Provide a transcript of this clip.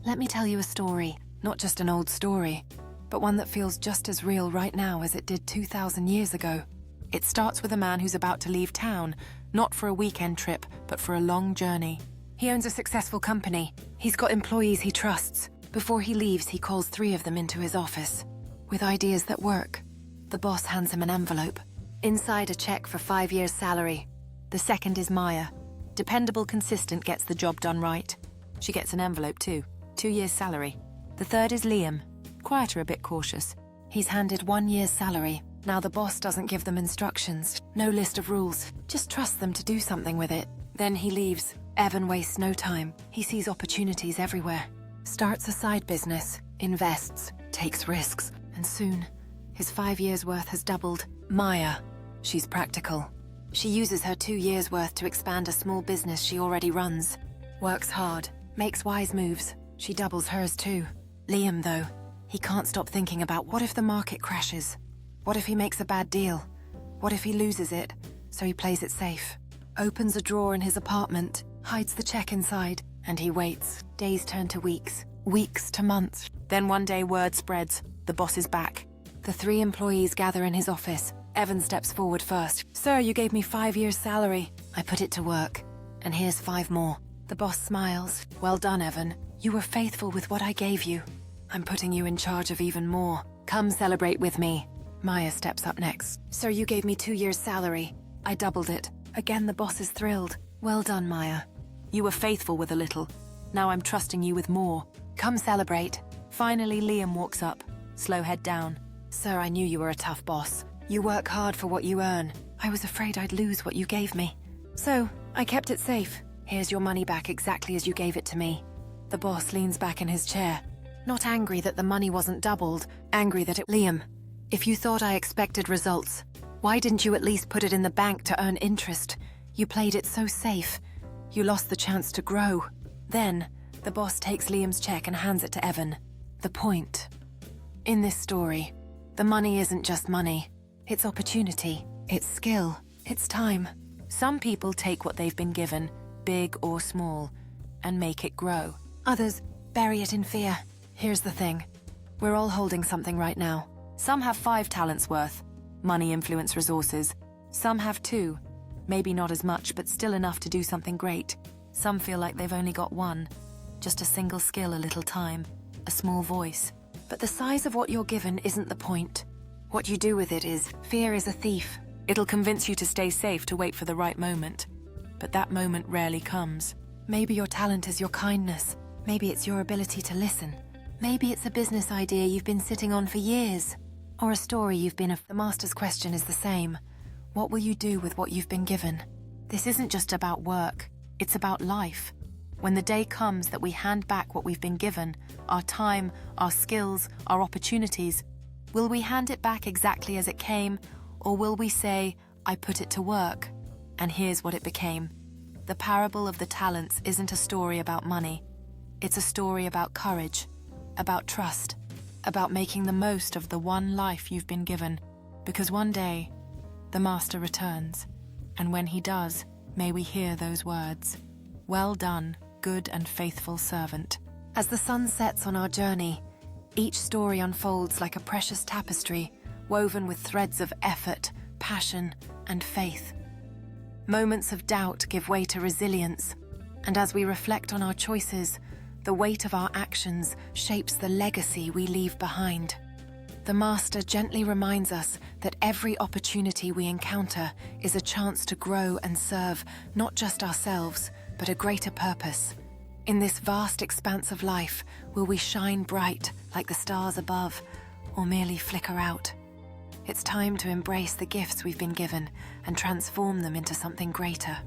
Let me tell you a story, not just an old story, but one that feels just as real right now as it did 2,000 years ago. It starts with a man who's about to leave town, not for a weekend trip, but for a long journey. He owns a successful company. He's got employees he trusts. Before he leaves, he calls 3 of them into his office with ideas that work. The boss hands him an envelope. Inside, a check for 5 years' salary. The second is Maya. Dependable, consistent, gets the job done right. She gets an envelope too. 2 years' salary. The third is Liam. Quieter, a bit cautious. He's handed 1 year's salary. Now the boss doesn't give them instructions, no list of rules. Just trust them to do something with it. Then he leaves. Evan wastes no time. He sees opportunities everywhere. Starts a side business, invests, takes risks, and soon, his 5 years' worth has doubled. Maya. She's practical. She uses her 2 years' worth to expand a small business she already runs. Works hard, makes wise moves. She doubles hers too. Liam, though, he can't stop thinking about what if the market crashes? What if he makes a bad deal? What if he loses it? So he plays it safe. Opens a drawer in his apartment, hides the check inside, and he waits. Days turn to weeks, weeks to months. Then one day word spreads, the boss is back. The 3 employees gather in his office. Evan steps forward first. Sir, you gave me 5 years' salary. I put it to work. And here's 5 more. The boss smiles. Well done, Evan. You were faithful with what I gave you. I'm putting you in charge of even more. Come celebrate with me. Maya steps up next. Sir, you gave me 2 years' salary. I doubled it. Again, the boss is thrilled. Well done, Maya. You were faithful with a little. Now I'm trusting you with more. Come celebrate. Finally, Liam walks up. Slow head down. Sir, I knew you were a tough boss. You work hard for what you earn. I was afraid I'd lose what you gave me. So, I kept it safe. Here's your money back exactly as you gave it to me. The boss leans back in his chair. Not angry that the money wasn't doubled, angry that it... Liam, if you thought I expected results, why didn't you at least put it in the bank to earn interest? You played it so safe. You lost the chance to grow. Then, the boss takes Liam's check and hands it to Evan. The point. In this story, the money isn't just money. It's opportunity. It's skill. It's time. Some people take what they've been given, big or small, and make it grow. Others bury it in fear. Here's the thing. We're all holding something right now. Some have 5 talents worth. Money, influence, resources. Some have 2. Maybe not as much, but still enough to do something great. Some feel like they've only got 1. Just a single skill, a little time, a small voice. But the size of what you're given isn't the point. What you do with it is. Fear is a thief. It'll convince you to stay safe, to wait for the right moment. But that moment rarely comes. Maybe your talent is your kindness. Maybe it's your ability to listen. Maybe it's a business idea you've been sitting on for years. Or a story you've been... The master's question is the same. What will you do with what you've been given? This isn't just about work. It's about life. When the day comes that we hand back what we've been given, our time, our skills, our opportunities, will we hand it back exactly as it came, or will we say, I put it to work, and here's what it became? The parable of the talents isn't a story about money. It's a story about courage, about trust, about making the most of the one life you've been given. Because one day, the master returns, and when he does, may we hear those words. Well done, good and faithful servant. As the sun sets on our journey, each story unfolds like a precious tapestry, woven with threads of effort, passion, and faith. Moments of doubt give way to resilience, and as we reflect on our choices, the weight of our actions shapes the legacy we leave behind. The Master gently reminds us that every opportunity we encounter is a chance to grow and serve not just ourselves, but a greater purpose. In this vast expanse of life, will we shine bright like the stars above, or merely flicker out? It's time to embrace the gifts we've been given and transform them into something greater.